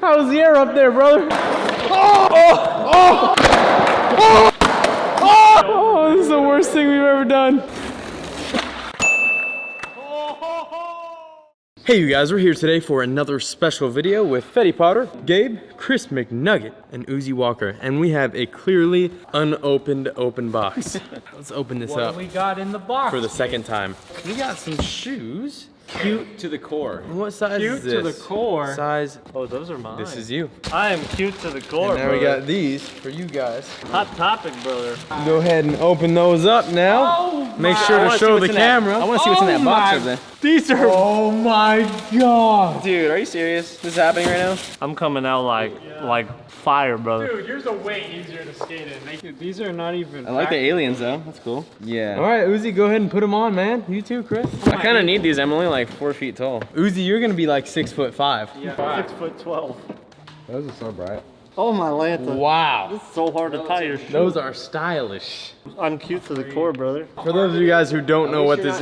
How's the air up there, brother? Oh, this is the worst thing we've ever done. Hey you guys, we're here today for another special video with Fetty Potter, Gabe, Chris McNugget, and Uzi Walker. And we have a clearly unopened open box. Let's open this up. What we got in the box? For the second time. We got some shoes. Cute to the core. What size is this? Cute to the core. Size. Oh, those are mine. This is you. I am cute to the core, And now we got these for you guys. Hot topic, brother. Go ahead and open those up now. Oh, make sure to show the camera. I want to see what's in that box over there. These are. Oh my god. Dude, are you serious? This is happening right now? I'm coming out like fire, brother. Dude, yours are way easier to skate in. Dude, these are not even. I like the aliens though. That's cool. Yeah. All right, Uzi, go ahead and put them on, man. You too, Chris. I kind of need these. I'm only like 4 feet tall. Uzi, you're gonna be like 6'5". Yeah, 6'12". Those are so bright. Oh my lanta. Wow. It's so hard to tie your shoes. Those are stylish. I'm cute to the core, brother. For those of you guys who don't know what this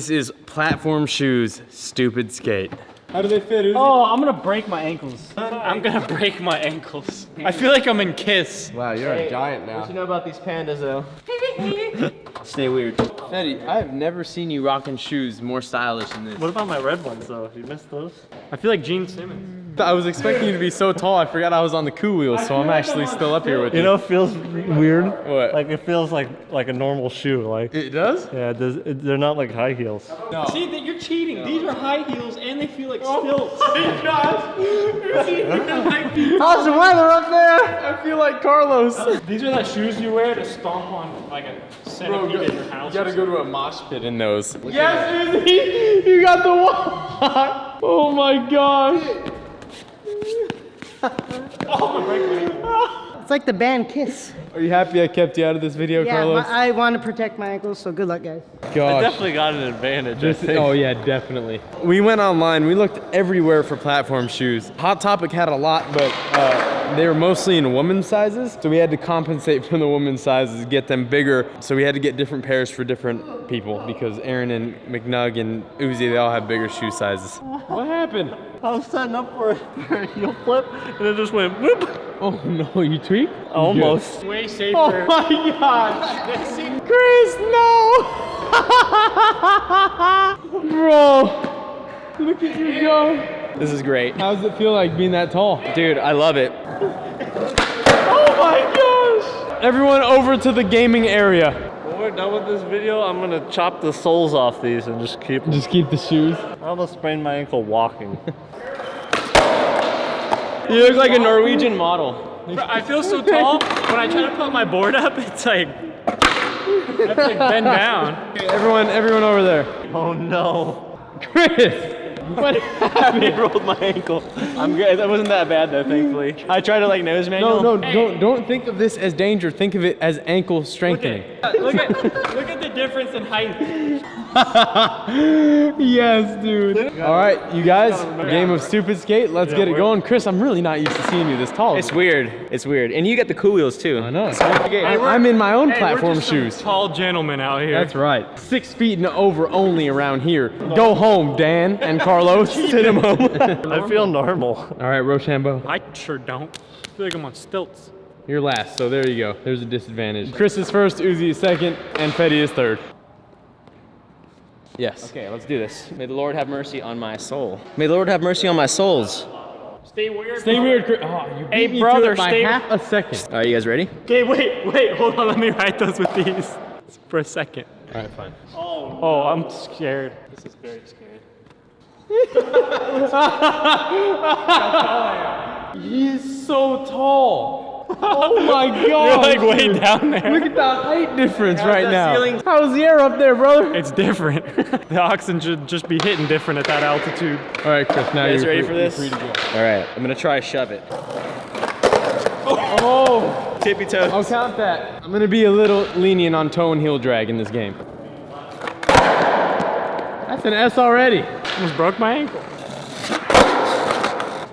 is platform shoes, stupid skate. How do they fit, Uzi? Oh, I'm gonna break my ankles. I'm gonna break my ankles. I feel like I'm in Kiss. Wow, you're a giant now. What you know about these pandas though? Stay weird. Fetty, I have never seen you rocking shoes more stylish than this. What about my red ones though? You missed those? I feel like Gene Simmons. I was expecting you to be so tall, I forgot I was on the coup wheel, so I'm actually still up here with you. You know, it feels weird. What? Like it feels like a normal shoe. Like It does? yeah, they're not like high heels. No. See, that you're cheating. These are high heels and they feel like stilts. Gosh. How's the weather up there? I feel like Carlos. These are the shoes you wear to stomp on like a centipede in your house. You gotta go to a mosh pit in those. Yes, Uzi! You got the one! Oh my gosh! It's like the band Kiss. Are you happy I kept you out of this video, Yeah, Carlos? I want to protect my ankles, so good luck, guys. I Gosh. definitely got an advantage. I think. Oh yeah, definitely. We went online, we looked everywhere for platform shoes. Hot Topic had a lot, but they were mostly in women's sizes. So we had to compensate for the women's sizes, get them bigger. So we had to get different pairs for different people because Aaron and McNug and Uzi, they all have bigger shoe sizes. What happened? I was setting up for a heel flip, and it just went whoop. Oh no, you tweaked? Almost. Way safer. Oh my gosh! Chris, no! Bro, look at you go. This is great. How does it feel like being that tall? Dude, I love it. Oh my gosh! Everyone over to the gaming area. When we're done with this video, I'm gonna chop the soles off these and just keep them. Just keep the shoes. I almost sprained my ankle walking. You look like a Norwegian model. I feel so tall. When I try to put my board up, it's like I have to like bend down. Everyone over there. Oh no. Chris! What happened? I rolled my ankle. I'm good. That wasn't that bad though, thankfully. I tried to like nose manual. No, don't think of this as danger. Think of it as ankle strengthening. Look at the difference in height. Yes, dude. All right, you guys, game of stupid skate. Let's get it going. Chris, I'm really not used to seeing you this tall. It's weird. It's weird. And you get the cool wheels too. I know. I'm in my own platform We're just some shoes. tall gentlemen out here. That's right. 6 feet and over only around here. Go home, Dan and Carlos. Send him home. I feel normal. All right, Rochambeau. I sure don't. I feel like I'm on stilts. You're last, so there you go. There's a disadvantage. Chris is first, Uzi is second, and Fetty is third. Yes. Okay, let's do this. May the Lord have mercy on my soul. May the Lord have mercy on my souls. Stay weird. Stay weird, Chris. Oh, you beat me brother, to it by stay- half a second. All right, you guys ready? Okay, wait, hold on. Let me write those with these for a second. All right, fine. Oh, I'm scared. This is very scary. He's so tall. Oh my god. You're like way down there. Look at the height difference right that now. ceiling? How's the air up there, brother? It's different. The oxygen should just be hitting different at that altitude. All right, Chris, now You guys you're ready free, for this? You're free to go. All right, I'm gonna try shove it. Oh, Tippy toes. I'll count that. I'm gonna be a little lenient on toe and heel drag in this game. That's an S already. Almost broke my ankle.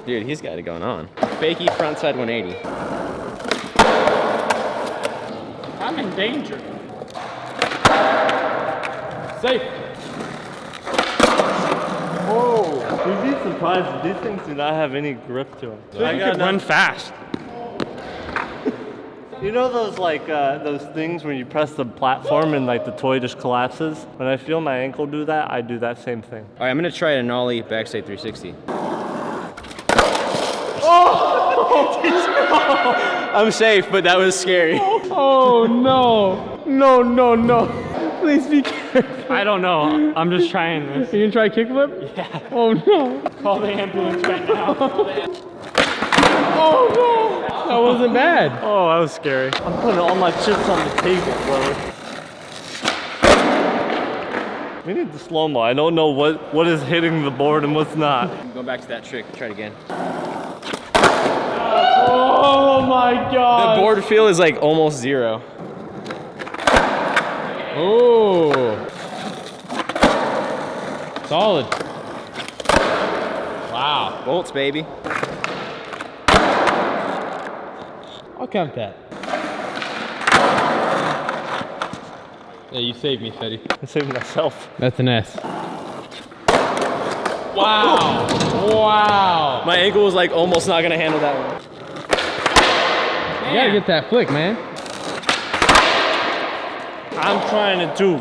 Dude, he's got it going on. Fakey frontside 180. I'm in danger. Safe. Whoa. Did you surprised. These things do not have any grip to them. I could run fast. You know those those things when you press the platform and like the toy just collapses? When I feel my ankle do that, I do that same thing. All right, I'm gonna try a nollie backside 360. I'm safe, but that was scary. Oh no. No, no, no. Please be careful. I don't know. I'm just trying this. You gonna try kickflip? Yeah. Oh no. Call the ambulance right now. Oh no. That wasn't bad. Oh, that was scary. I'm putting all my chips on the table, brother. We need the slow-mo. I don't know what is hitting the board and what's not. Go back to that trick. Try it again. Oh my god. The board feel is like almost 0. Oh. Solid. Wow. Bolts, baby. I'll count that. Yeah, you saved me, Fetty. I saved myself. That's an S. Wow. Wow. My ankle was like almost not gonna handle that one. You gotta get that flick, man. I'm trying to do.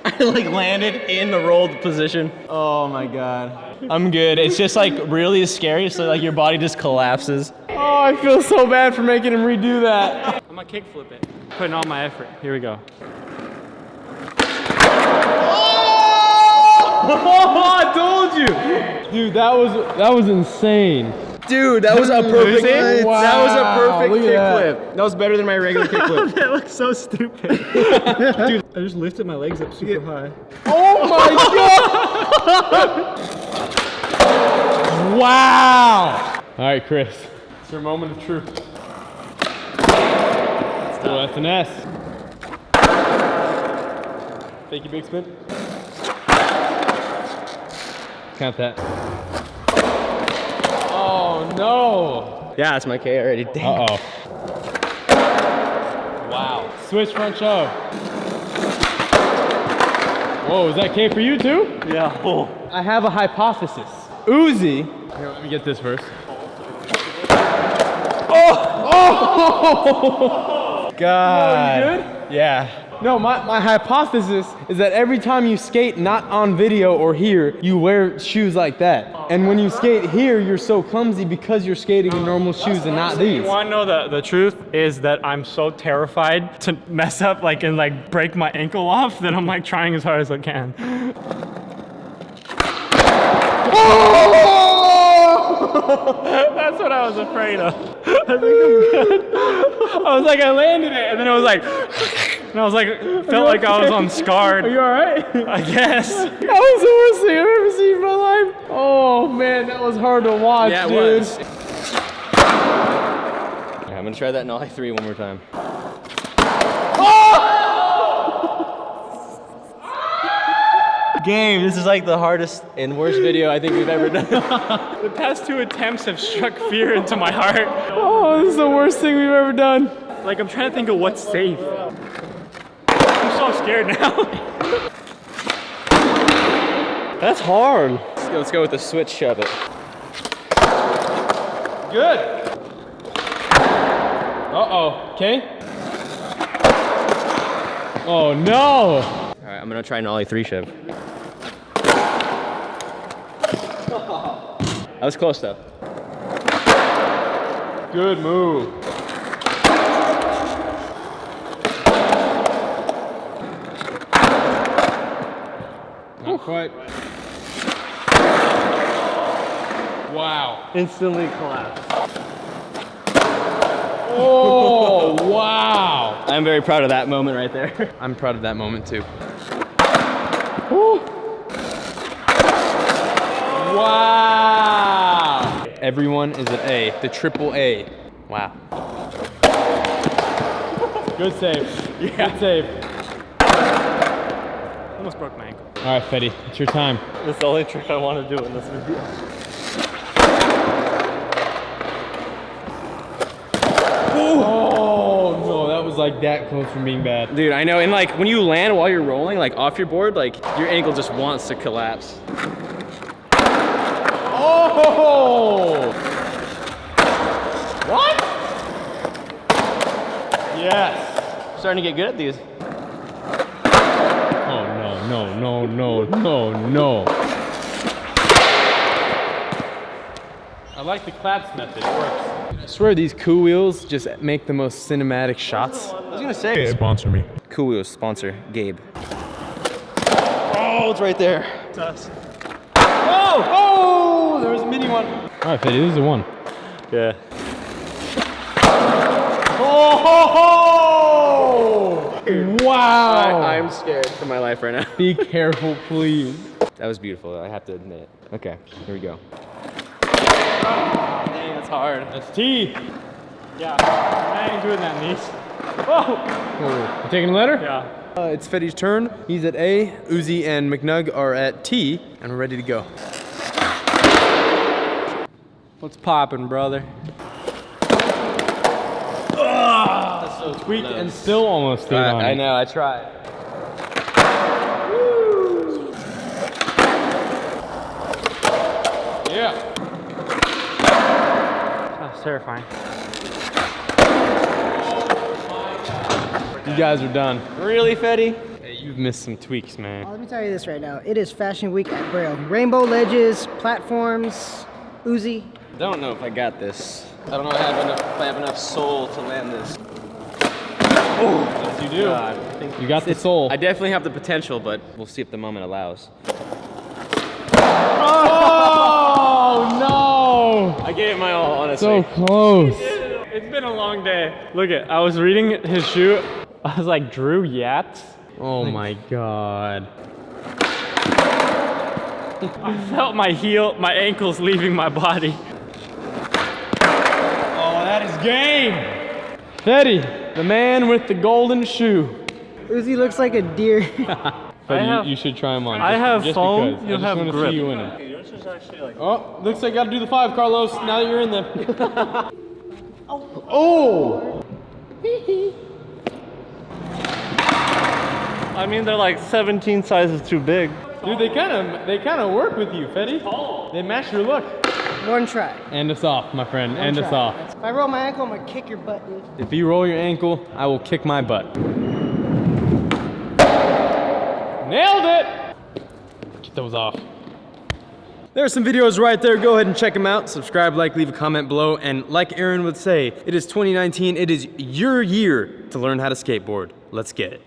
I like landed in the rolled position. Oh my god. I'm good. It's just like really scary, so like your body just collapses. Oh, I feel so bad for making him redo that. I'm gonna kickflip it. Putting all my effort. Here we go. Oh, I told you. Dude, that was insane. Dude, that was a perfect Wow. That was a perfect Look at that. kickflip. That was better than my regular kickflip. That looks so stupid. Dude, I just lifted my legs up super high. Oh my god. Wow. All right, Chris. It's your moment of truth. Oh, that's an S. Thank you, Big Spin. Count that. Oh no! Yeah, that's my K already. Dang. Uh-oh. Wow. Switch front shove. Whoa, is that K for you too? Yeah. Oh. I have a hypothesis. Uzi. Here, let me get this first. Oh! God. Oh, you good? Yeah. No, my hypothesis is that every time you skate not on video or here, you wear shoes like that. And when you skate here, you're so clumsy because you're skating in normal shoes and not these. You want to know the truth is that I'm so terrified to mess up and break my ankle off that I'm like trying as hard as I can. That's what I was afraid of. I think I'm good. I was like, I landed it, and then it was like, and I was like, felt like I was on scarred. Are you alright? I guess. That was the worst thing I've ever seen in my life. Oh man, that was hard to watch, Yeah, it dude. was. Okay, I'm gonna try that nollie 3 one more time. Game, this is like the hardest and worst video I think we've ever done. The past 2 attempts have struck fear into my heart. Oh, this is the worst thing we've ever done. Like, I'm trying to think of what's safe. I'm so scared now. That's hard. Let's go with the switch shove it. Good. Uh-oh. Okay. Oh no. All right, I'm gonna try nollie 3 shove. That was close though. Good move. Not quite. Wow. Instantly collapsed. Oh, wow. I'm very proud of that moment right there. I'm proud of that moment too. Wow. Everyone is at A, the triple A. Wow. Good save. Yeah. Good save. Almost broke my ankle. All right, Fetty, it's your time. That's the only trick I want to do in this video. Oh, no, that was like that close from being bad. Dude, I know. And like when you land while you're rolling, like off your board, like your ankle just wants to collapse. Oh! What? Yes. Starting to get good at these. Oh no. I like the claps method, it works. I swear these Cool Wheels just make the most cinematic shots. I was gonna say. Sponsor me. Cool Wheels sponsor Gabe. Oh, it's right there. It's us. Oh, there was a mini one. All right, Fetty, this is the one. Yeah. Oh! Wow! I'm scared for my life right now. Be careful, please. That was beautiful, I have to admit it. Okay, here we go. Dang, that's hard. That's T. Yeah, I ain't doing that, niece. Whoa! Oh, you taking a letter? Yeah. It's Fetty's turn. He's at A. Uzi and McNug are at T, and we're ready to go. What's poppin', brother? That's so tweaked and still almost stayed on. I know, I tried. Yeah. That's terrifying. You guys are done. Really, Fetty? Hey, you've missed some tweaks, man. Let me tell you this right now. It is Fashion Week at Braille. Rainbow ledges, platforms, Uzi. I don't know if I got this. I don't know if I have enough soul to land this. Yes, you do. God. You got the soul. I definitely have the potential, but we'll see if the moment allows. Oh no! I gave it my all, honestly. So close. It's been a long day. Look at, I was reading his shoe. I was like, Drew Yats? Oh my god. I felt my ankles leaving my body. Oh, that is game. Fetty, the man with the golden shoe. Uzi looks like a deer. Fetty, you should try him on. I have just foam, because. you I just have want to grip. see you winning. Yours is actually like. Oh, looks like I gotta do the 5, Carlos, now that you're in there. Oh! I mean, they're like 17 sizes too big. Dude, they kind of work with you, Fetty. They match your look. One try. End us off, my friend. End us Try. off. If I roll my ankle, I'm gonna kick your butt, dude. If you roll your ankle, I will kick my butt. Nailed it! Get those off. There's some videos right there. Go ahead and check them out. Subscribe, like, leave a comment below. And like Aaron would say, it is 2019. It is your year to learn how to skateboard. Let's get it.